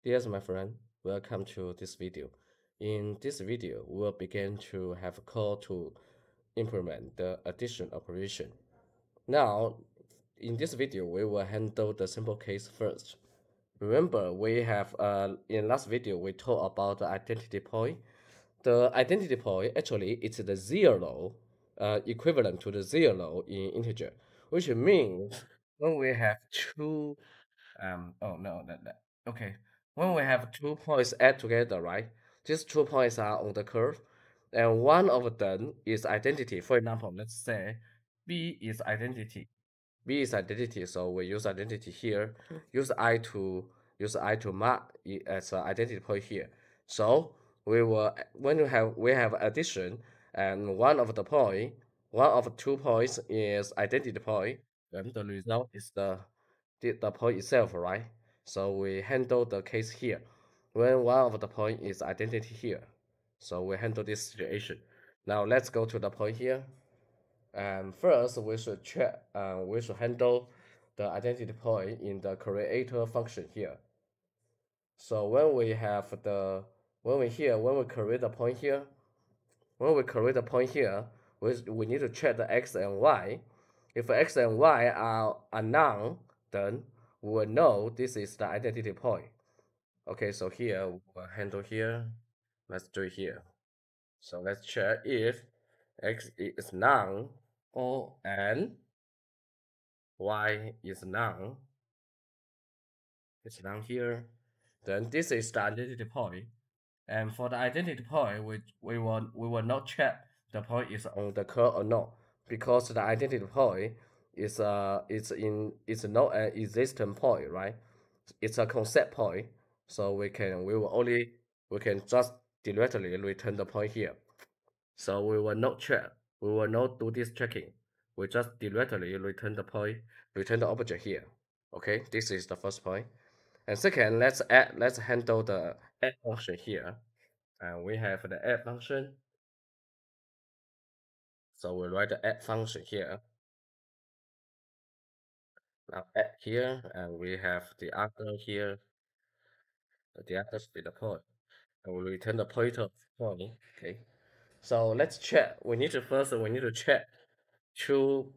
Dear my friend, welcome to this video. In this video, we will begin to have a call to implement the addition operation. Now, in this video, we will handle the simple case first. Remember, we have in last video we talked about the identity point. The identity point actually it's the zero, equivalent to the zero in integer, which means when we have two oh no, okay. When we have 2 points add together, right? These 2 points are on the curve, and one of them is identity. For example, let's say B is identity. B is identity, so we use identity here. Use I to mark it as an identity point here. So we will when we have addition and one of 2 points is identity point, then the result is the point itself, right? So we handle the case here. When one of the point is identity here, so we handle this situation. Now let's go to the point here. And first, we should handle the identity point in the creator function here. So when we create the point here, we need to check the x and y. If x and y are unknown, then we will know this is the identity point. Okay, so here we'll handle here. Let's do it here. So let's check if x is none or and y is none. It's none here. Then this is the identity point. And for the identity point, we will not check the point is on the curve or not, because the identity point it's not an existent point, right? It's a concept point, so we can just directly return the point here. So we will not check. We will not do this checking. We just directly return the point, return the object here. Okay, this is the first point. And second, let's handle the add function here. And we have the add function. So we write the add function here. Now add here, and we have the other here. The other is the point. And we return the pointer point. Okay. So let's check. We need to check two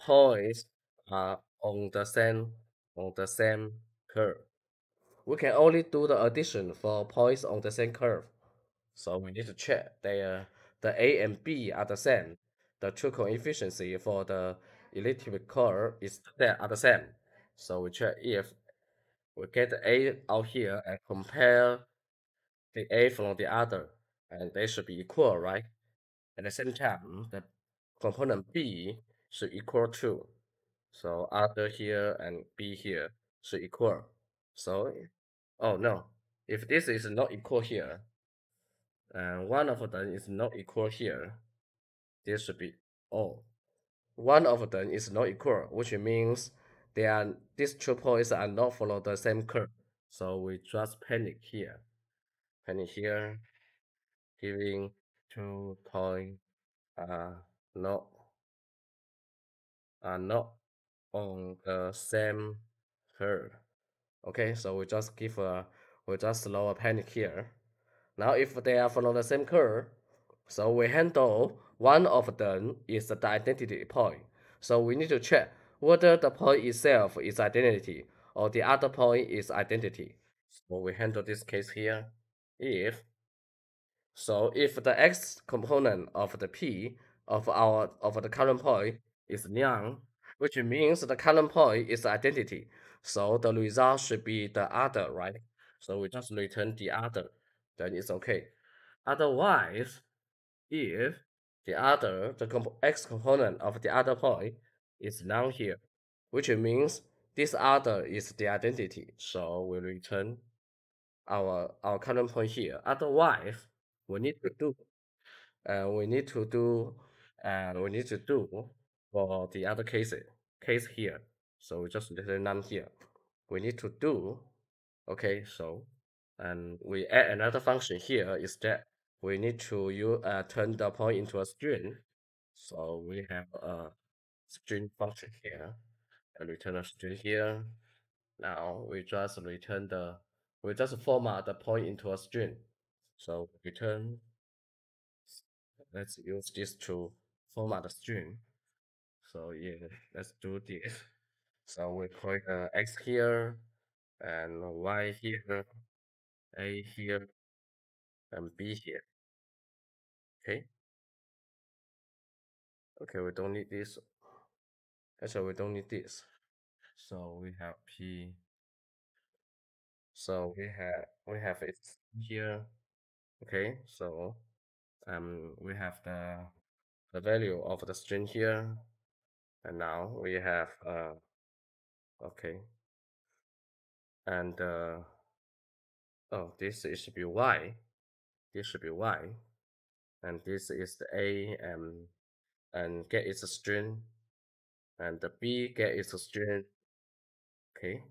points are on the same curve. We can only do the addition for points on the same curve. So we need to check the A and B are the same. The true coefficient for the elliptic curve are the same. So we check if we get the A out here and compare the A from the other, and they should be equal, right? At the same time, the component B should equal to. So other here and B here should equal. So, oh no, if this is not equal here, and one of them is not equal here, this should be oh. One of them is not equal, which means these 2 points are not follow the same curve. So we just panic here. Panic here, giving 2 points are not are not on the same curve. Okay, so we just slow a panic here. Now if they are from the same curve, so we handle one of them is the identity point. So we need to check whether the point itself is identity or the other point is identity. So we handle this case here. If if the x component of the p of the current point is none, which means the current point is identity. So the result should be the other, right? So we just return the other, then it's okay. Otherwise, if the x component of the other point is none here, which means this other is the identity. So we return our current point here. Otherwise, we need to do we need to do we need to do for the other case here. So we just return none here. We need to do okay. So and we add another function here is that we need to turn the point into a string. So we have a string function here and return a string here. Now we just return we just format the point into a string. So return, let's use this to format the string. So yeah, let's do this. So we put X here and Y here, A here, and B here. Okay. Okay, we don't need this. Actually, we don't need this. So we have P. So we have it here. Okay. So we have the value of the string here, and now we have okay, and oh, this is should be Y. This should be Y, and this is the A, and get its string, and the B get its string. Okay,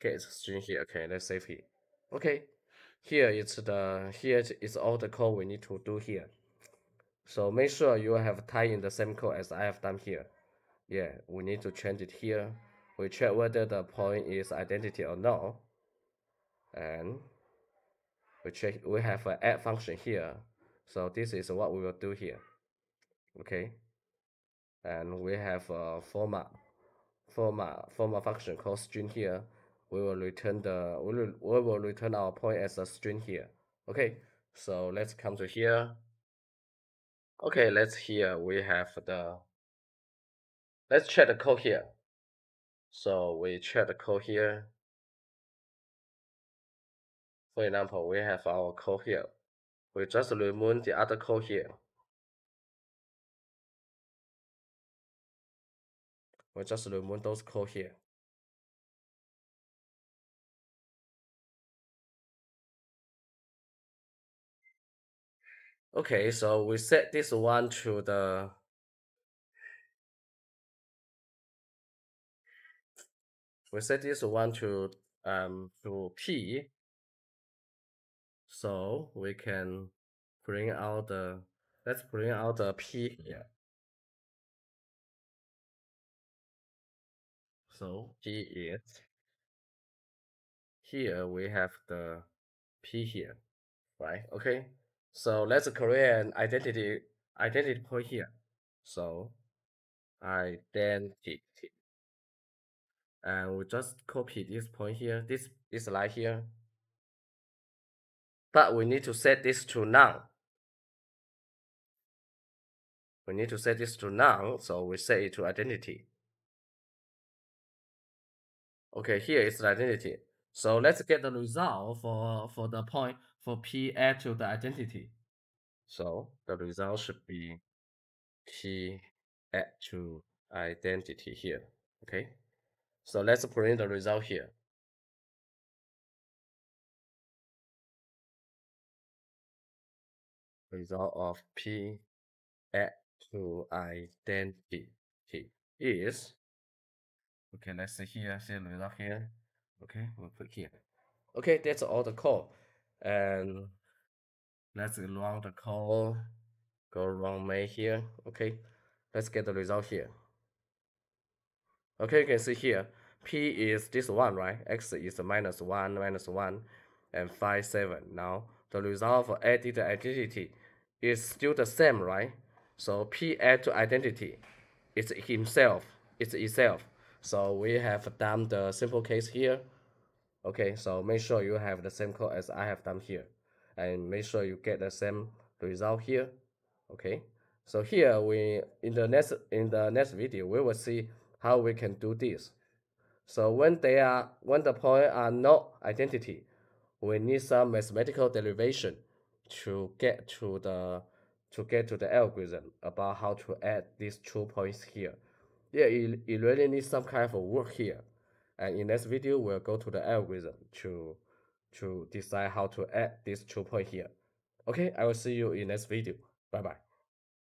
get its string here. Okay, let's save it. Okay, here is all the code we need to do here. So make sure you have type in the same code as I have done here. Yeah, we need to change it here. We check whether the point is identity or not, and we have an add function here. So this is what we will do here. Okay, and we have a format function called string here. We will return we will return our point as a string here. Okay, so let's come to here. Okay, we have let's check the code here. So we check the code here. For example, we have our code here. We just remove the other code here. We just remove those code here. Okay, so we set this one to the P, so we can bring out the let's bring out the P here. So P is here we have the P here, right? Okay. So let's create an identity point here. So identity, and we just copy this point here, this line here. But we need to set this to none. We need to set this to none, so we set it to identity. Okay, here is the identity. So let's get the result for the point for P add to the identity. So the result should be P add to identity here. Okay. So let's print the result here. Result of P add to identity is okay. Let's see here. See the result here. Okay, we'll put here. Okay, that's all the code. And let's run the code. Go run main here. Okay, let's get the result here. Okay, you can see here, P is this one, right? X is -1, and 5, 7. Now, the result for adding the identity is still the same, right? So P add to identity is himself, it's itself. So we have done the simple case here. Okay, so make sure you have the same code as I have done here. And make sure you get the same result here. Okay, so here in the next video we will see how we can do this. So when the point are not identity, we need some mathematical derivation to get to the algorithm about how to add these 2 points here. Yeah, it really needs some kind of work here. And in this video, we'll go to the algorithm to decide how to add this 2 point here. Okay, I will see you in next video. Bye bye.